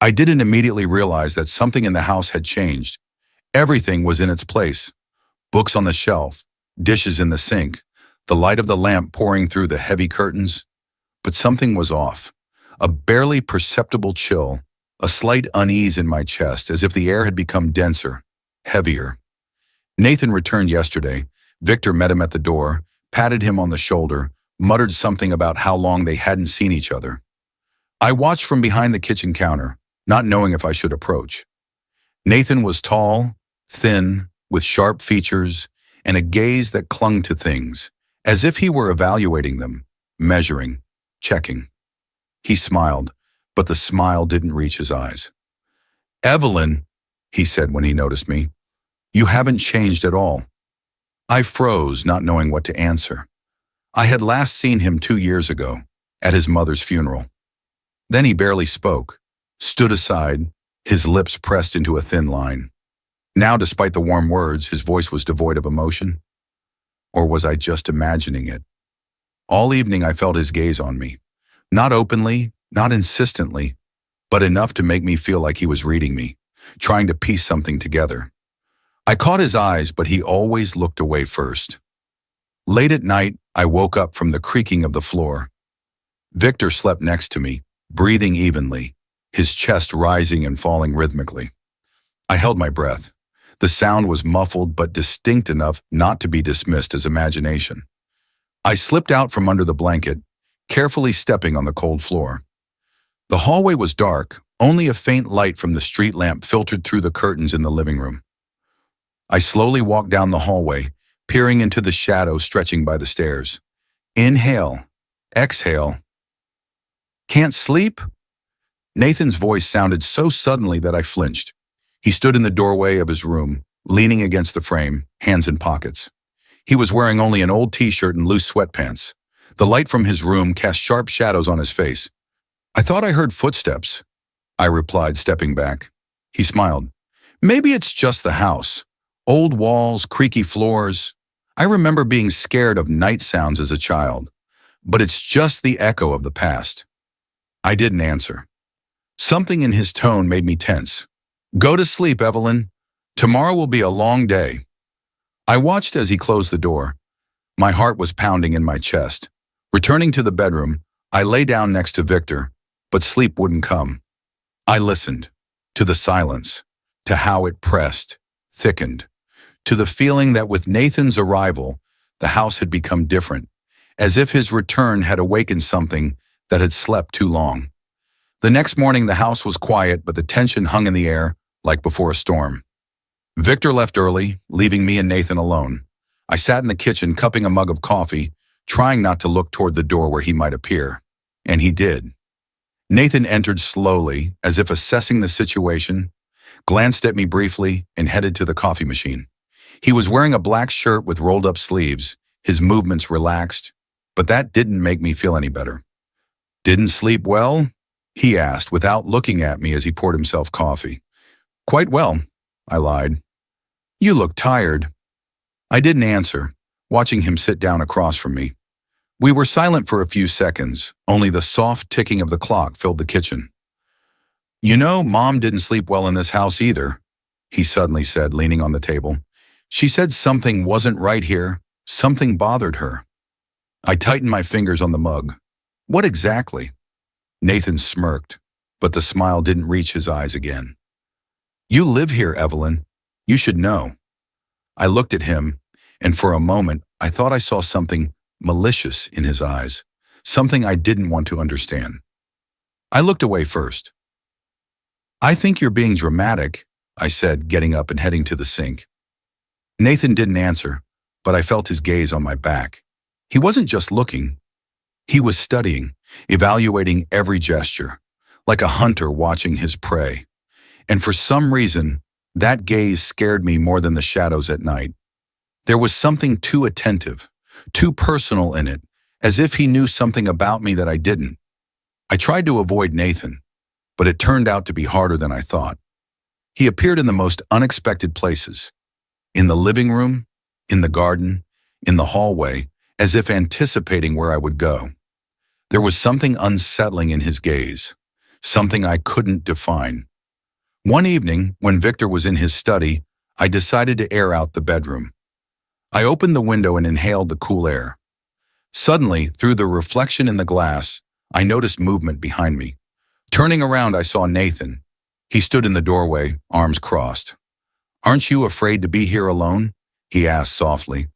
I didn't immediately realize that something in the house had changed. Everything was in its place. Books on the shelf, dishes in the sink, the light of the lamp pouring through the heavy curtains. But something was off. A barely perceptible chill, a slight unease in my chest, as if the air had become denser, heavier. Nathan returned yesterday. Victor met him at the door, patted him on the shoulder, muttered something about how long they hadn't seen each other. I watched from behind the kitchen counter, not knowing if I should approach. Nathan was tall, thin, with sharp features, and a gaze that clung to things, as if he were evaluating them, measuring, checking. He smiled, but the smile didn't reach his eyes. "Evelyn," he said when he noticed me, "you haven't changed at all." I froze, not knowing what to answer. I had last seen him 2 years ago, at his mother's funeral. Then he barely spoke, stood aside, his lips pressed into a thin line. Now, despite the warm words, his voice was devoid of emotion. Or was I just imagining it? All evening I felt his gaze on me. Not openly, not insistently, but enough to make me feel like he was reading me, trying to piece something together. I caught his eyes, but he always looked away first. Late at night, I woke up from the creaking of the floor. Victor slept next to me, breathing evenly, his chest rising and falling rhythmically. I held my breath. The sound was muffled but distinct enough not to be dismissed as imagination. I slipped out from under the blanket, carefully stepping on the cold floor. The hallway was dark, only a faint light from the street lamp filtered through the curtains in the living room. I slowly walked down the hallway, peering into the shadow stretching by the stairs. Inhale, exhale. "Can't sleep?" Nathan's voice sounded so suddenly that I flinched. He stood in the doorway of his room, leaning against the frame, hands in pockets. He was wearing only an old t-shirt and loose sweatpants. The light from his room cast sharp shadows on his face. "I thought I heard footsteps," I replied, stepping back. He smiled. "Maybe it's just the house. Old walls, creaky floors. I remember being scared of night sounds as a child, but it's just the echo of the past." I didn't answer. Something in his tone made me tense. "Go to sleep, Evelyn. Tomorrow will be a long day." I watched as he closed the door. My heart was pounding in my chest. Returning to the bedroom, I lay down next to Victor, but sleep wouldn't come. I listened, to the silence, to how it pressed, thickened, to the feeling that with Nathan's arrival, the house had become different, as if his return had awakened something that had slept too long. The next morning, the house was quiet, but the tension hung in the air like before a storm. Victor left early, leaving me and Nathan alone. I sat in the kitchen, cupping a mug of coffee, trying not to look toward the door where he might appear. And he did. Nathan entered slowly, as if assessing the situation, glanced at me briefly, and headed to the coffee machine. He was wearing a black shirt with rolled-up sleeves, his movements relaxed, but that didn't make me feel any better. "Didn't sleep well?" he asked, without looking at me as he poured himself coffee. "Quite well," I lied. "You look tired." I didn't answer, watching him sit down across from me. We were silent for a few seconds, only the soft ticking of the clock filled the kitchen. "You know, Mom didn't sleep well in this house either," he suddenly said, leaning on the table. "She said something wasn't right here, something bothered her." I tightened my fingers on the mug. "What exactly?" Nathan smirked, but the smile didn't reach his eyes again. "You live here, Evelyn. You should know." I looked at him, and for a moment, I thought I saw something malicious in his eyes, something I didn't want to understand. I looked away first. "I think you're being dramatic," I said, getting up and heading to the sink. Nathan didn't answer, but I felt his gaze on my back. He wasn't just looking. He was studying, evaluating every gesture, like a hunter watching his prey. And for some reason, that gaze scared me more than the shadows at night. There was something too attentive, too personal in it, as if he knew something about me that I didn't. I tried to avoid Nathan, but it turned out to be harder than I thought. He appeared in the most unexpected places. In the living room, in the garden, in the hallway, as if anticipating where I would go. There was something unsettling in his gaze, something I couldn't define. One evening, when Victor was in his study, I decided to air out the bedroom. I opened the window and inhaled the cool air. Suddenly, through the reflection in the glass, I noticed movement behind me. Turning around, I saw Nathan. He stood in the doorway, arms crossed. "Aren't you afraid to be here alone?" he asked softly.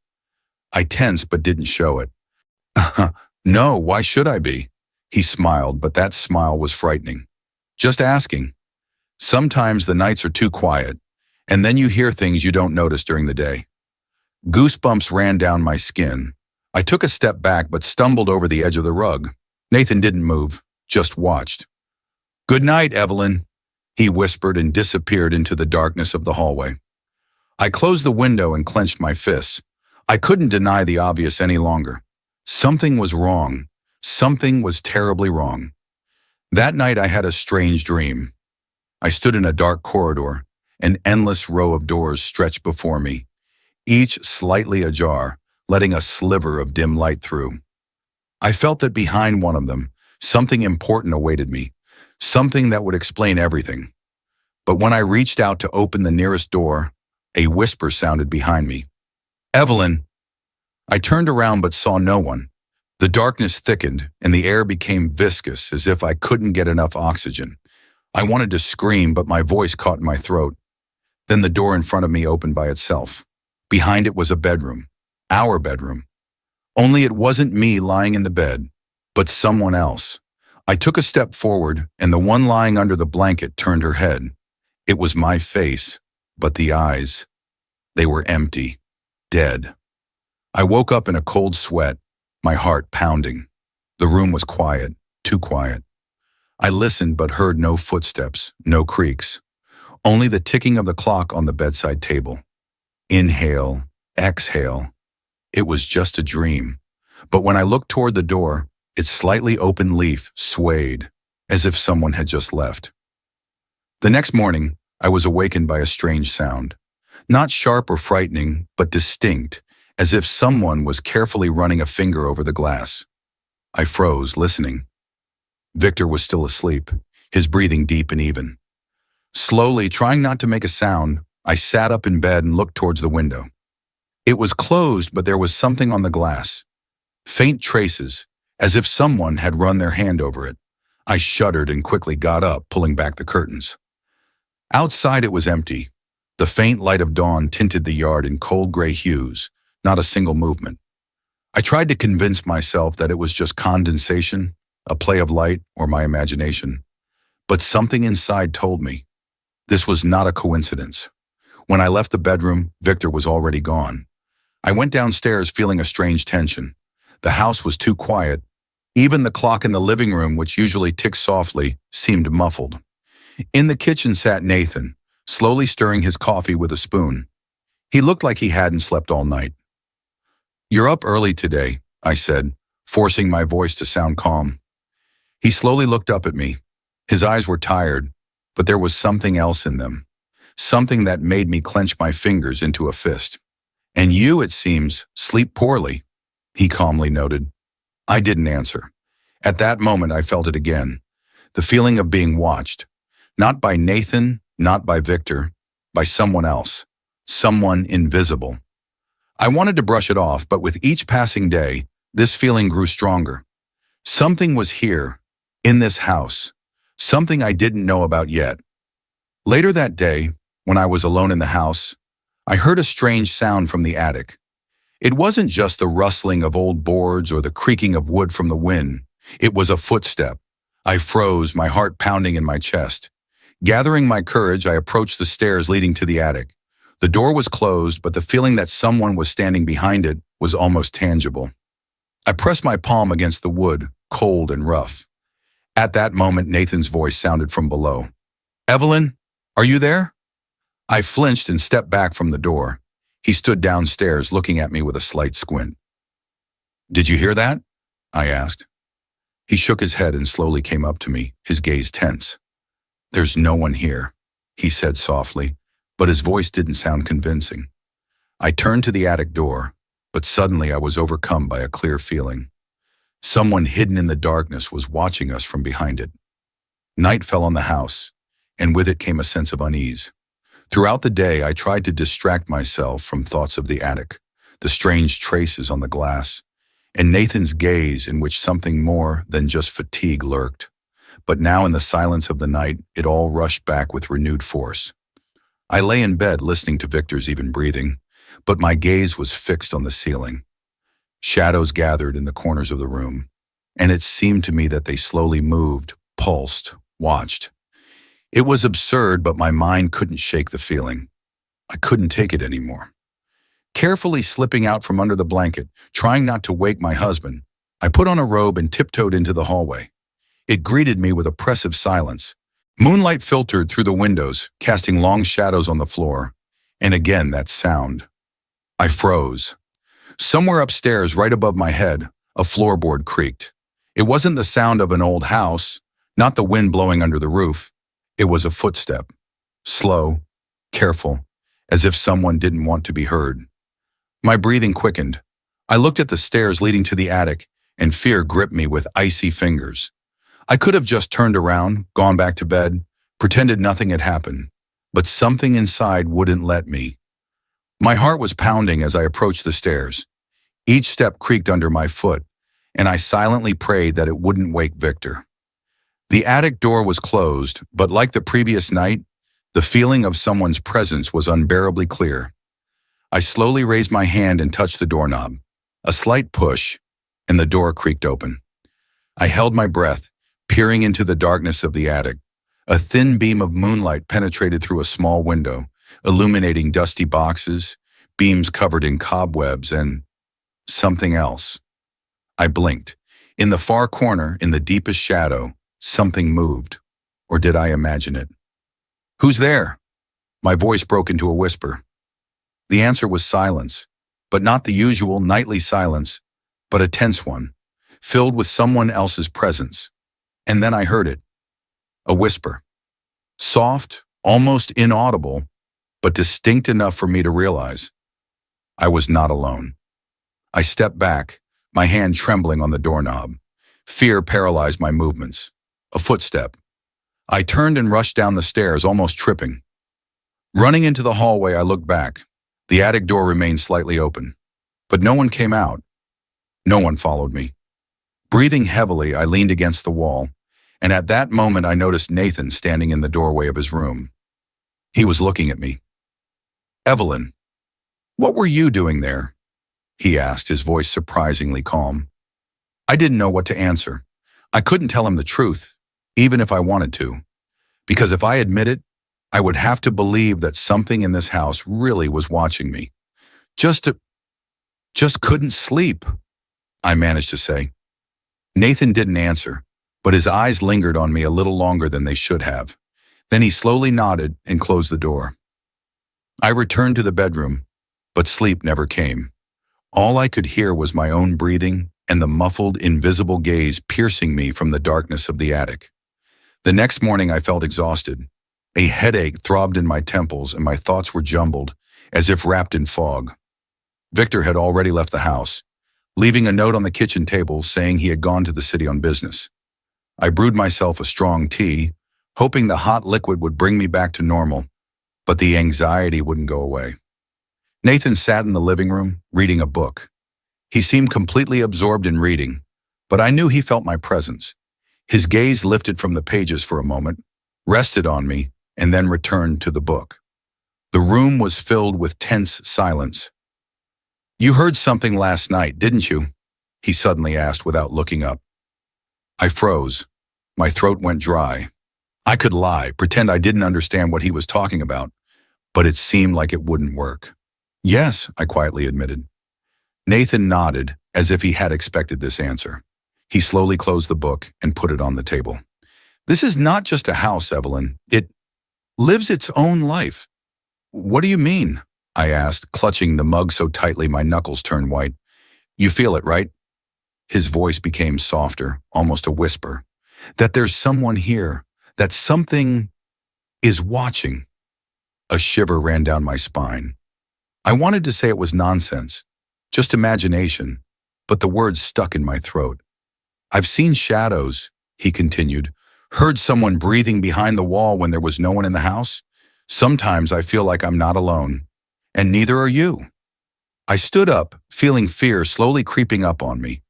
I tensed but didn't show it. "No, why should I be?" He smiled, but that smile was frightening. "Just asking. Sometimes the nights are too quiet, and then you hear things you don't notice during the day." Goosebumps ran down my skin. I took a step back but stumbled over the edge of the rug. Nathan didn't move, just watched. "Good night, Evelyn," he whispered and disappeared into the darkness of the hallway. I closed the window and clenched my fists. I couldn't deny the obvious any longer. Something was wrong. Something was terribly wrong. That night I had a strange dream. I stood in a dark corridor. An endless row of doors stretched before me, each slightly ajar, letting a sliver of dim light through. I felt that behind one of them, something important awaited me, something that would explain everything. But when I reached out to open the nearest door, a whisper sounded behind me. "Evelyn!" I turned around but saw no one. The darkness thickened, and the air became viscous, as if I couldn't get enough oxygen. I wanted to scream, but my voice caught in my throat. Then the door in front of me opened by itself. Behind it was a bedroom. Our bedroom. Only it wasn't me lying in the bed, but someone else. I took a step forward, and the one lying under the blanket turned her head. It was my face, but the eyes, they were empty, dead. I woke up in a cold sweat, my heart pounding. The room was quiet, too quiet. I listened but heard no footsteps, no creaks, only the ticking of the clock on the bedside table. Inhale, exhale. It was just a dream. But when I looked toward the door, its slightly open leaf swayed, as if someone had just left. The next morning, I was awakened by a strange sound. Not sharp or frightening, but distinct, as if someone was carefully running a finger over the glass. I froze, listening. Victor was still asleep, his breathing deep and even. Slowly, trying not to make a sound, I sat up in bed and looked towards the window. It was closed, but there was something on the glass. Faint traces, as if someone had run their hand over it. I shuddered and quickly got up, pulling back the curtains. Outside it was empty. The faint light of dawn tinted the yard in cold gray hues, not a single movement. I tried to convince myself that it was just condensation, a play of light, or my imagination. But something inside told me this was not a coincidence. When I left the bedroom, Victor was already gone. I went downstairs feeling a strange tension. The house was too quiet. Even the clock in the living room, which usually ticks softly, seemed muffled. In the kitchen sat Nathan, slowly stirring his coffee with a spoon. He looked like he hadn't slept all night. "You're up early today," I said, forcing my voice to sound calm. He slowly looked up at me. His eyes were tired, but there was something else in them. Something that made me clench my fingers into a fist. "And you, it seems, sleep poorly," he calmly noted. I didn't answer. At that moment, I felt it again. The feeling of being watched. Not by Nathan, not by Victor, by someone else. Someone invisible. I wanted to brush it off, but with each passing day, this feeling grew stronger. Something was here, in this house. Something I didn't know about yet. Later that day, when I was alone in the house, I heard a strange sound from the attic. It wasn't just the rustling of old boards or the creaking of wood from the wind. It was a footstep. I froze, my heart pounding in my chest. Gathering my courage, I approached the stairs leading to the attic. The door was closed, but the feeling that someone was standing behind it was almost tangible. I pressed my palm against the wood, cold and rough. At that moment, Nathan's voice sounded from below. "Evelyn, are you there?" I flinched and stepped back from the door. He stood downstairs, looking at me with a slight squint. "Did you hear that?" I asked. He shook his head and slowly came up to me, his gaze tense. "There's no one here," he said softly, but his voice didn't sound convincing. I turned to the attic door, but suddenly I was overcome by a clear feeling. Someone hidden in the darkness was watching us from behind it. Night fell on the house, and with it came a sense of unease. Throughout the day, I tried to distract myself from thoughts of the attic, the strange traces on the glass, and Nathan's gaze in which something more than just fatigue lurked. But now in the silence of the night, it all rushed back with renewed force. I lay in bed listening to Victor's even breathing, but my gaze was fixed on the ceiling. Shadows gathered in the corners of the room, and it seemed to me that they slowly moved, pulsed, watched. It was absurd, but my mind couldn't shake the feeling. I couldn't take it anymore. Carefully slipping out from under the blanket, trying not to wake my husband, I put on a robe and tiptoed into the hallway. It greeted me with oppressive silence. Moonlight filtered through the windows, casting long shadows on the floor. And again, that sound. I froze. Somewhere upstairs, right above my head, a floorboard creaked. It wasn't the sound of an old house, not the wind blowing under the roof. It was a footstep. Slow, careful, as if someone didn't want to be heard. My breathing quickened. I looked at the stairs leading to the attic, and fear gripped me with icy fingers. I could have just turned around, gone back to bed, pretended nothing had happened, but something inside wouldn't let me. My heart was pounding as I approached the stairs. Each step creaked under my foot, and I silently prayed that it wouldn't wake Victor. The attic door was closed, but like the previous night, the feeling of someone's presence was unbearably clear. I slowly raised my hand and touched the doorknob. A slight push, and the door creaked open. I held my breath, peering into the darkness of the attic. A thin beam of moonlight penetrated through a small window, illuminating dusty boxes, beams covered in cobwebs, and something else. I blinked. In the far corner, in the deepest shadow, something moved. Or did I imagine it? "Who's there?" My voice broke into a whisper. The answer was silence, but not the usual nightly silence, but a tense one, filled with someone else's presence. And then I heard it. A whisper. Soft, almost inaudible, but distinct enough for me to realize I was not alone. I stepped back, my hand trembling on the doorknob. Fear paralyzed my movements. A footstep. I turned and rushed down the stairs, almost tripping. Running into the hallway, I looked back. The attic door remained slightly open, but no one came out. No one followed me. Breathing heavily, I leaned against the wall, and at that moment I noticed Nathan standing in the doorway of his room. He was looking at me. "Evelyn, what were you doing there?" he asked, his voice surprisingly calm. I didn't know what to answer. I couldn't tell him the truth, even if I wanted to, because if I admit it, I would have to believe that something in this house really was watching me. Just couldn't sleep, I managed to say. Nathan didn't answer, but his eyes lingered on me a little longer than they should have. Then he slowly nodded and closed the door. I returned to the bedroom, but sleep never came. All I could hear was my own breathing and the muffled, invisible gaze piercing me from the darkness of the attic. The next morning I felt exhausted. A headache throbbed in my temples and my thoughts were jumbled, as if wrapped in fog. Victor had already left the house, leaving a note on the kitchen table saying he had gone to the city on business. I brewed myself a strong tea, hoping the hot liquid would bring me back to normal, but the anxiety wouldn't go away. Nathan sat in the living room, reading a book. He seemed completely absorbed in reading, but I knew he felt my presence. His gaze lifted from the pages for a moment, rested on me, and then returned to the book. The room was filled with tense silence. "You heard something last night, didn't you?" he suddenly asked without looking up. I froze. My throat went dry. I could lie, pretend I didn't understand what he was talking about, but it seemed like it wouldn't work. "Yes," I quietly admitted. Nathan nodded, as if he had expected this answer. He slowly closed the book and put it on the table. "This is not just a house, Evelyn. It lives its own life." "What do you mean?" I asked, clutching the mug so tightly my knuckles turned white. "You feel it, right?" His voice became softer, almost a whisper. "That there's someone here, that something is watching." A shiver ran down my spine. I wanted to say it was nonsense, just imagination, but the words stuck in my throat. "I've seen shadows," he continued, Heard someone breathing behind the wall when there was no one in the house? Sometimes I feel like I'm not alone. And neither are you. I stood up, feeling fear slowly creeping up on me.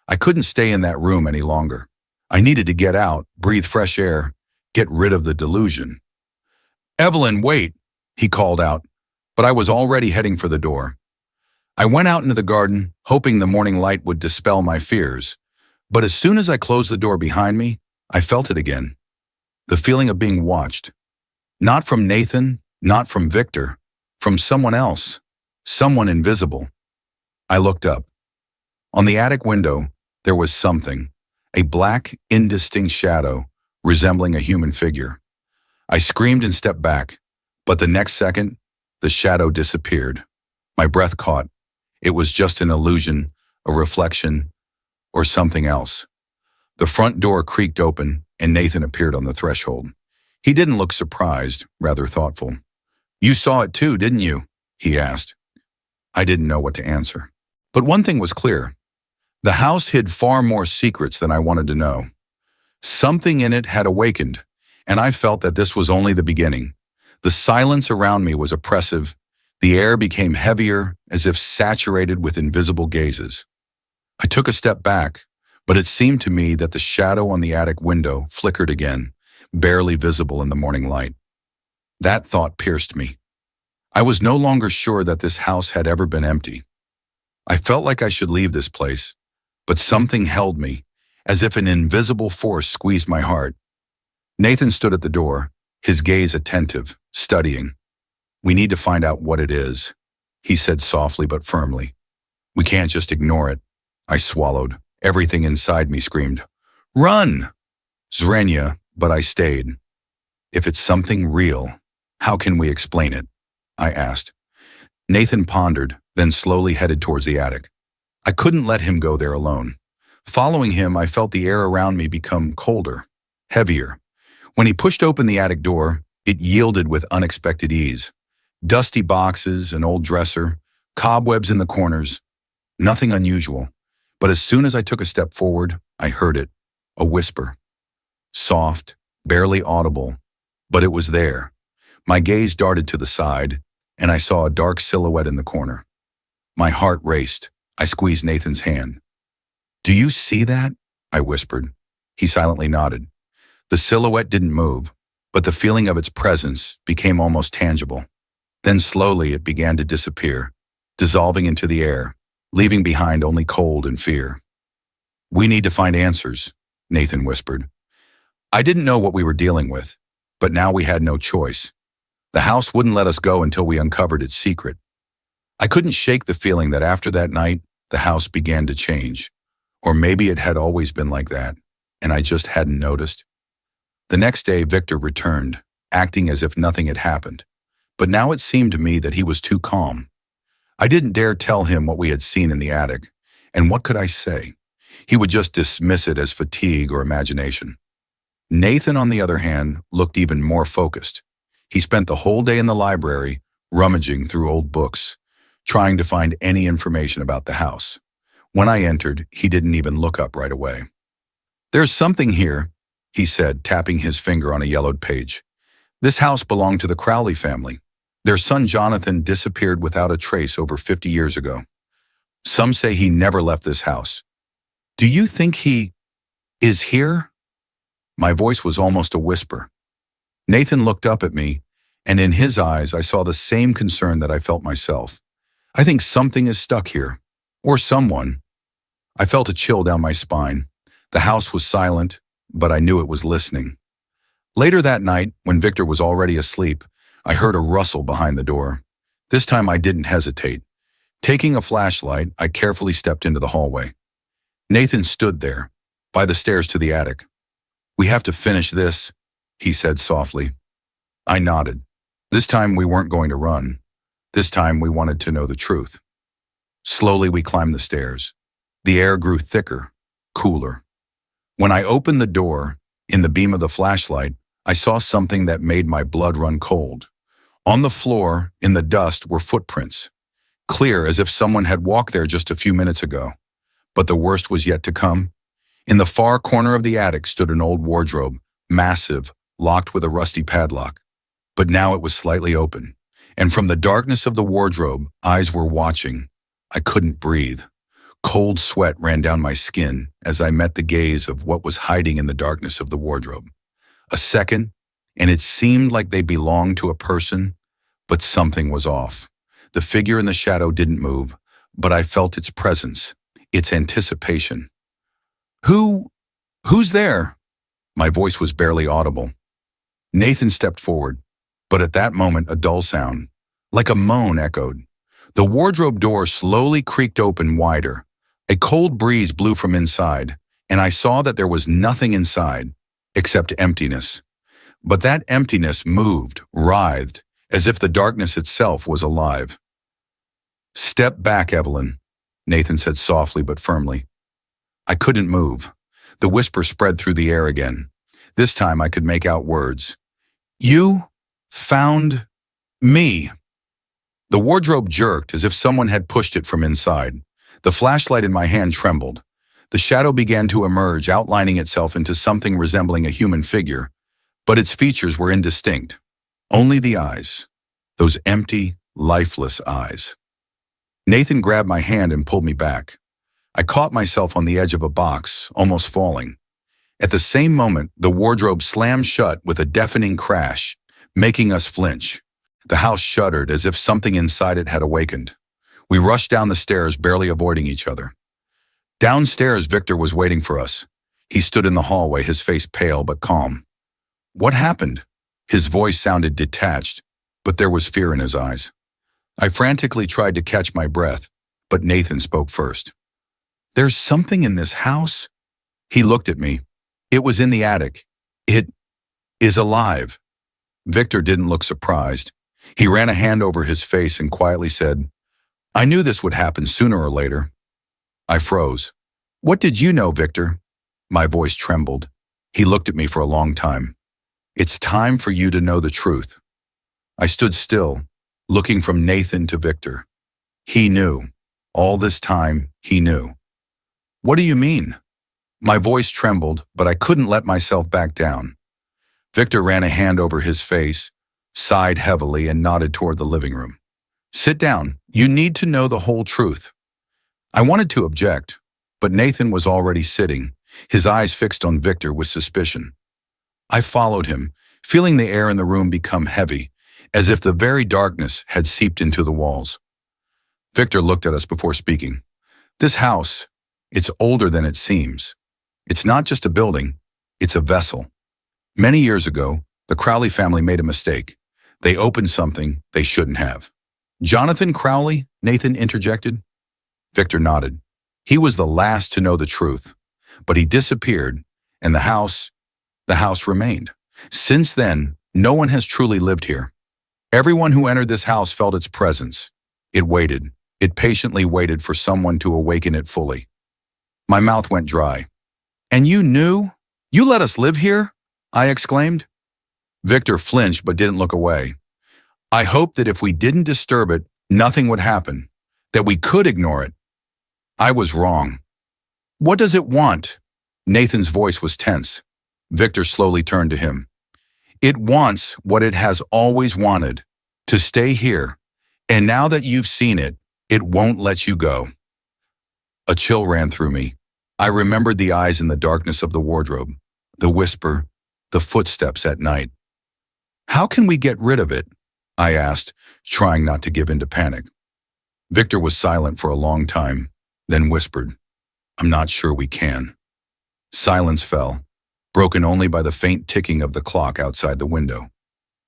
I couldn't stay in that room any longer. I needed to get out, breathe fresh air, get rid of the delusion. "Evelyn, wait," he called out, but I was already heading for the door. I went out into the garden, hoping the morning light would dispel my fears. But as soon as I closed the door behind me, I felt it again. The feeling of being watched. Not from Nathan, not from Victor, from someone else, someone invisible. I looked up. On the attic window, there was something, a black, indistinct shadow resembling a human figure. I screamed and stepped back, but the next second, the shadow disappeared. My breath caught. It was just an illusion, a reflection, or something else. The front door creaked open, and Nathan appeared on the threshold. He didn't look surprised, rather thoughtful. "You saw it too, didn't you?" he asked. I didn't know what to answer. But one thing was clear. The house hid far more secrets than I wanted to know. Something in it had awakened, and I felt that this was only the beginning. The silence around me was oppressive. The air became heavier, as if saturated with invisible gazes. I took a step back, but it seemed to me that the shadow on the attic window flickered again, barely visible in the morning light. That thought pierced me. I was no longer sure that this house had ever been empty. I felt like I should leave this place, but something held me, as if an invisible force squeezed my heart. Nathan stood at the door, his gaze attentive, studying. "We need to find out what it is," he said softly but firmly. "We can't just ignore it." I swallowed. Everything inside me screamed, "Run!" Zrenya, but I stayed. "If it's something real, how can we explain it?" I asked. Nathan pondered, then slowly headed towards the attic. I couldn't let him go there alone. Following him, I felt the air around me become colder, heavier. When he pushed open the attic door, it yielded with unexpected ease. Dusty boxes, an old dresser, cobwebs in the corners. Nothing unusual. But as soon as I took a step forward, I heard it. A whisper. Soft, barely audible, but it was there. My gaze darted to the side, and I saw a dark silhouette in the corner. My heart raced. I squeezed Nathan's hand. "Do you see that?" I whispered. He silently nodded. The silhouette didn't move, but the feeling of its presence became almost tangible. Then slowly it began to disappear, dissolving into the air, leaving behind only cold and fear. "We need to find answers," Nathan whispered. I didn't know what we were dealing with, but now we had no choice. The house wouldn't let us go until we uncovered its secret. I couldn't shake the feeling that after that night, the house began to change. Or maybe it had always been like that, and I just hadn't noticed. The next day, Victor returned, acting as if nothing had happened. But now it seemed to me that he was too calm. I didn't dare tell him what we had seen in the attic, and what could I say? He would just dismiss it as fatigue or imagination. Nathan, on the other hand, looked even more focused. He spent the whole day in the library, rummaging through old books, trying to find any information about the house. When I entered, he didn't even look up right away. "There's something here," he said, tapping his finger on a yellowed page. "This house belonged to the Crowley family. Their son Jonathan disappeared without a trace over 50 years ago. Some say he never left this house. Do you think he is here?" My voice was almost a whisper. Nathan looked up at me, and in his eyes I saw the same concern that I felt myself. "I think something is stuck here. Or someone." I felt a chill down my spine. The house was silent, but I knew it was listening. Later that night, when Victor was already asleep, I heard a rustle behind the door. This time I didn't hesitate. Taking a flashlight, I carefully stepped into the hallway. Nathan stood there, by the stairs to the attic. "We have to finish this," he said softly. I nodded. This time we weren't going to run. This time we wanted to know the truth. Slowly we climbed the stairs. The air grew thicker, cooler. When I opened the door, in the beam of the flashlight, I saw something that made my blood run cold. On the floor, in the dust, were footprints, clear as if someone had walked there just a few minutes ago. But the worst was yet to come. In the far corner of the attic stood an old wardrobe, massive, locked with a rusty padlock. But now it was slightly open, and from the darkness of the wardrobe, eyes were watching. I couldn't breathe. Cold sweat ran down my skin as I met the gaze of what was hiding in the darkness of the wardrobe. A second, and it seemed like they belonged to a person, but something was off. The figure in the shadow didn't move, but I felt its presence, its anticipation. Who's there? My voice was barely audible. Nathan stepped forward, but at that moment a dull sound, like a moan, echoed. The wardrobe door slowly creaked open wider. A cold breeze blew from inside, and I saw that there was nothing inside except emptiness. But that emptiness moved, writhed, as if the darkness itself was alive. "Step back, Evelyn," Nathan said softly but firmly. I couldn't move. The whisper spread through the air again. This time I could make out words. "You found me." The wardrobe jerked as if someone had pushed it from inside. The flashlight in my hand trembled. The shadow began to emerge, outlining itself into something resembling a human figure, but its features were indistinct. Only the eyes. Those empty, lifeless eyes. Nathan grabbed my hand and pulled me back. I caught myself on the edge of a box, almost falling. At the same moment, the wardrobe slammed shut with a deafening crash, making us flinch. The house shuddered as if something inside it had awakened. We rushed down the stairs, barely avoiding each other. Downstairs, Victor was waiting for us. He stood in the hallway, his face pale but calm. "What happened?" His voice sounded detached, but there was fear in his eyes. I frantically tried to catch my breath, but Nathan spoke first. "There's something in this house." He looked at me. "It was in the attic. It is alive." Victor didn't look surprised. He ran a hand over his face and quietly said, "I knew this would happen sooner or later." I froze. "What did you know, Victor?" My voice trembled. He looked at me for a long time. "It's time for you to know the truth." I stood still, looking from Nathan to Victor. He knew. All this time, he knew. "What do you mean?" My voice trembled, but I couldn't let myself back down. Victor ran a hand over his face, sighed heavily, and nodded toward the living room. "Sit down. You need to know the whole truth." I wanted to object, but Nathan was already sitting, his eyes fixed on Victor with suspicion. I followed him, feeling the air in the room become heavy, as if the very darkness had seeped into the walls. Victor looked at us before speaking. "This house, it's older than it seems. It's not just a building, it's a vessel. Many years ago, the Crowley family made a mistake. They opened something they shouldn't have." "Jonathan Crowley?" Nathan interjected. Victor nodded. "He was the last to know the truth, but he disappeared, and the house remained. Since then, no one has truly lived here. Everyone who entered this house felt its presence. It waited. It patiently waited for someone to awaken it fully." My mouth went dry. "And you knew? You let us live here?" I exclaimed. Victor flinched but didn't look away. "I hoped that if we didn't disturb it, nothing would happen, that we could ignore it. I was wrong." "What does it want?" Nathan's voice was tense. Victor slowly turned to him. "It wants what it has always wanted, to stay here, and now that you've seen it, it won't let you go." A chill ran through me. I remembered the eyes in the darkness of the wardrobe, the whisper, the footsteps at night. "How can we get rid of it?" I asked, trying not to give in to panic. Victor was silent for a long time, then whispered, "I'm not sure we can." Silence fell, broken only by the faint ticking of the clock outside the window.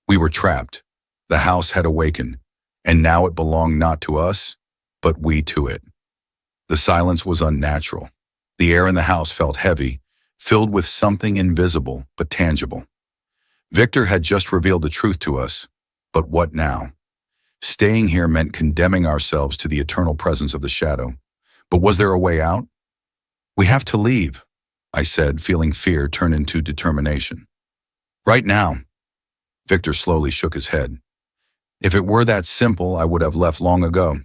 We were trapped. The house had awakened, and now it belonged not to us, but we to it. The silence was unnatural. The air in the house felt heavy, filled with something invisible but tangible. Victor had just revealed the truth to us, but what now? Staying here meant condemning ourselves to the eternal presence of the shadow. But was there a way out? "We have to leave," I said, feeling fear turn into determination. "Right now." Victor slowly shook his head. "If it were that simple, I would have left long ago."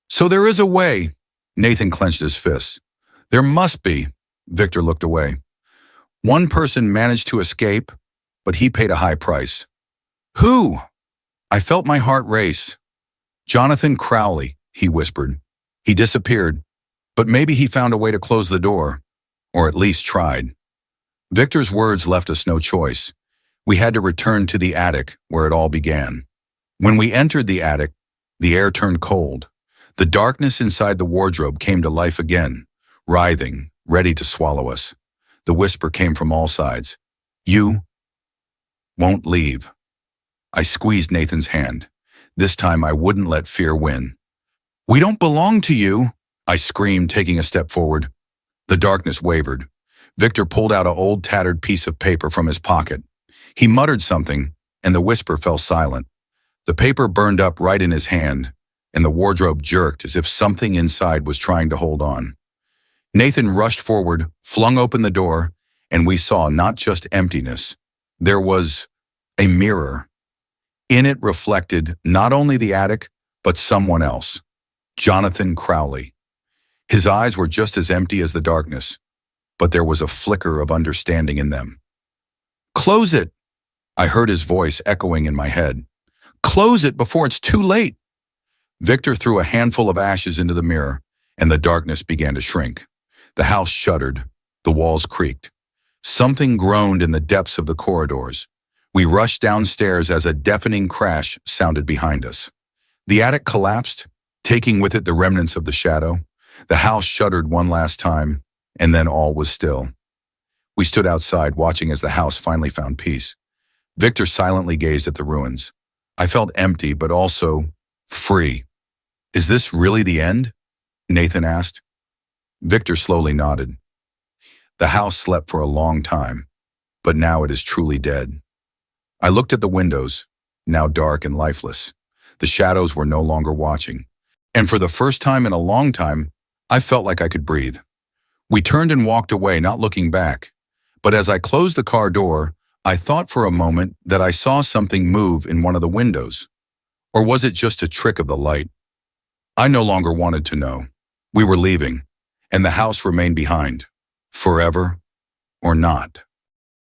"So there is a way." Nathan clenched his fists. "There must be." Victor looked away. One person managed to escape, but he paid a high price. Who? I felt my heart race. Jonathan Crowley, he whispered. He disappeared, but maybe he found a way to close the door, or at least tried. Victor's words left us no choice. We had to return to the attic where it all began. When we entered the attic, the air turned cold. The darkness inside the wardrobe came to life again, writhing, ready to swallow us. The whisper came from all sides. You won't leave. I squeezed Nathan's hand. This time I wouldn't let fear win. We don't belong to you, I screamed, taking a step forward. The darkness wavered. Victor pulled out an old tattered piece of paper from his pocket. He muttered something, and the whisper fell silent. The paper burned up right in his hand, and the wardrobe jerked as if something inside was trying to hold on. Nathan rushed forward, flung open the door, and we saw not just emptiness. There was a mirror. In it reflected not only the attic, but someone else, Jonathan Crowley. His eyes were just as empty as the darkness, but there was a flicker of understanding in them. Close it, I heard his voice echoing in my head. Close it before it's too late. Victor threw a handful of ashes into the mirror, and the darkness began to shrink. The house shuddered. The walls creaked. Something groaned in the depths of the corridors. We rushed downstairs as a deafening crash sounded behind us. The attic collapsed, taking with it the remnants of the shadow. The house shuddered one last time, and then all was still. We stood outside, watching as the house finally found peace. Victor silently gazed at the ruins. I felt empty, but also free. Is this really the end? Nathan asked. Victor slowly nodded. The house slept for a long time, but now it is truly dead. I looked at the windows, now dark and lifeless. The shadows were no longer watching, and for the first time in a long time, I felt like I could breathe. We turned and walked away, not looking back. But as I closed the car door, I thought for a moment that I saw something move in one of the windows. Or was it just a trick of the light? I no longer wanted to know. We were leaving, and the house remained behind, forever or not.